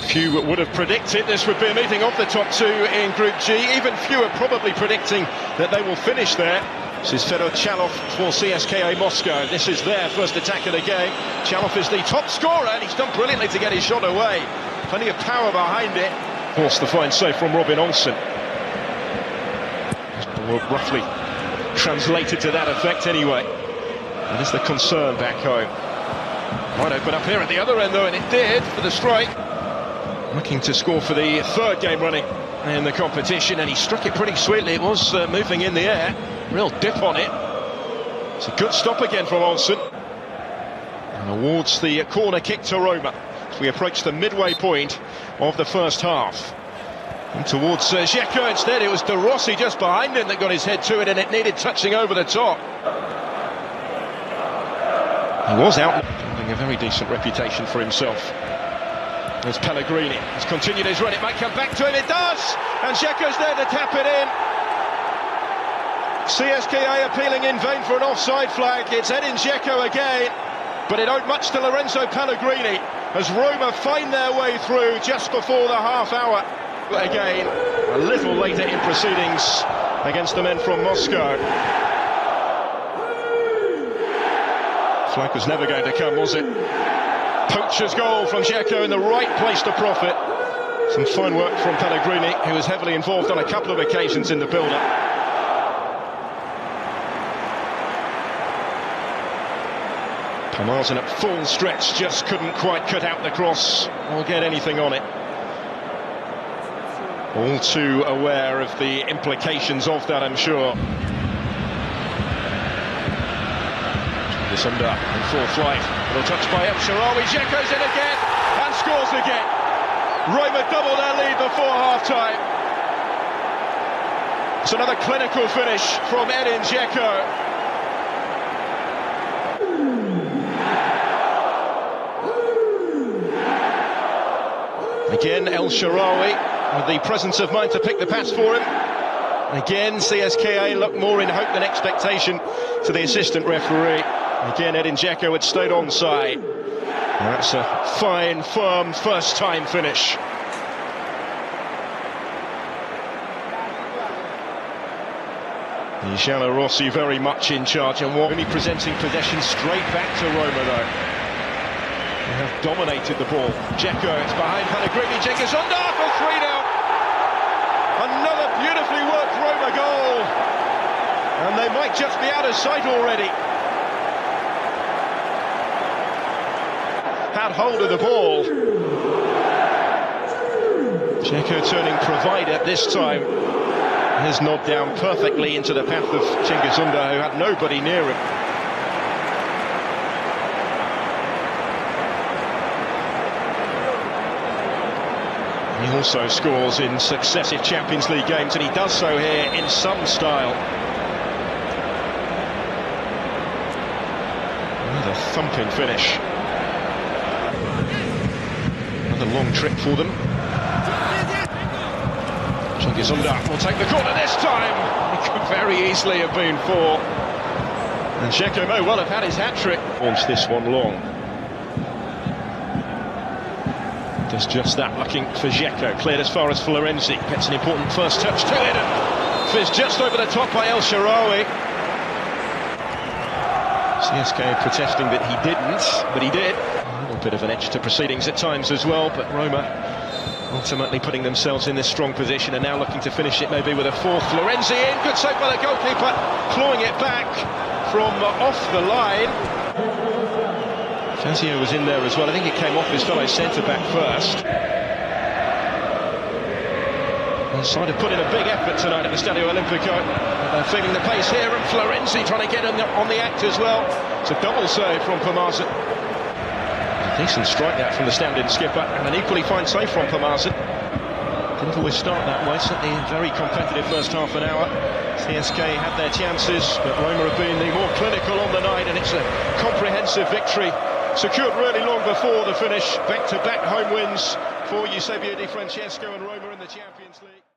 Few would have predicted this would be a meeting of the top two in Group G. Even fewer probably predicting that they will finish there. This is Fedor Chalov for cska Moscow. This is their first attack of the game. Chalov is the top scorer and he's done brilliantly to get his shot away. Plenty of power behind it. Forced the fine save from Robin Olsen. Roughly translated to that effect anyway. That is the concern back home. Might open up here at the other end though, and it did for the strike. Looking to score for the third game running in the competition, and he struck it pretty sweetly. It was moving in the air. Real dip on it. It's a good stop again from Olsen. And awards the corner kick to Roma as we approach the midway point of the first half. And towards cska instead. It was De Rossi just behind him that got his head to it, and it needed touching over the top. He was out, building a very decent reputation for himself. There's Pellegrini. He's continued his run. It might come back to him. It does! And Dzeko's there to tap it in. cska appealing in vain for an offside flag. It's Edin Dzeko again. But it owed much to Lorenzo Pellegrini as Roma find their way through just before the half hour. Again, a little later in proceedings against the men from Moscow. Flag was never going to come, was it? Poacher's goal from Dzeko in the right place to profit. Some fine work from Pellegrini, who was heavily involved on a couple of occasions in the build-up. Pomarzen at full stretch just couldn't quite cut out the cross or get anything on it. All too aware of the implications of that, I'm sure. This under in full flight. Little touch by El Shaarawy. Dzeko's in again and scores again. Roma double their lead before half-time. It's another clinical finish from Edin Dzeko. Again, El Shaarawy with the presence of mind to pick the pass for him. Again, cska look more in hope than expectation to the assistant referee. Again, Edin Dzeko had stayed onside. That's a fine, firm, first-time finish. Gianni Rossi very much in charge, and only presenting possession straight back to Roma, though. They have dominated the ball. Dzeko, it's behind Pellegrini. Dzeko's under for 3-0. Another beautifully worked Roma goal. And they might just be out of sight already. Had hold of the ball. Dzeko turning provider this time. His nod down perfectly into the path of Cengiz Ünder, who had nobody near him. He also scores in successive Champions League games, and he does so here in some style. Another thumping finish. Another long trip for them. Cengiz Ünder will take the corner this time. It could very easily have been 4. And Dzeko may well have had his hat-trick. Launched this one long. Does just that, looking for Dzeko. Cleared as far as Florenzi. Gets an important first touch to it. And fizzed just over the top by El Shaarawy. cska protesting that he didn't, but he did. A little bit of an edge to proceedings at times as well, but Roma ultimately putting themselves in this strong position and now looking to finish it maybe with a fourth. Florenzi in, good save by the goalkeeper, clawing it back from off the line. Fazio was in there as well. I think it came off his fellow centre-back first. The side have put in a big effort tonight at the Stadio Olimpico. They're feeling the pace here, and Florenzi trying to get on the act as well. It's a double save from Pomarzen. A decent strike that from the stand-in skipper, and an equally fine save from Pomarzen. Didn't always start that way, certainly a very competitive first half an hour. cska had their chances, but Roma have been the more clinical on the night, and it's a comprehensive victory. Secured really long before the finish. Back-to-back home wins for Eusebio Di Francesco and Roma in the Champions League.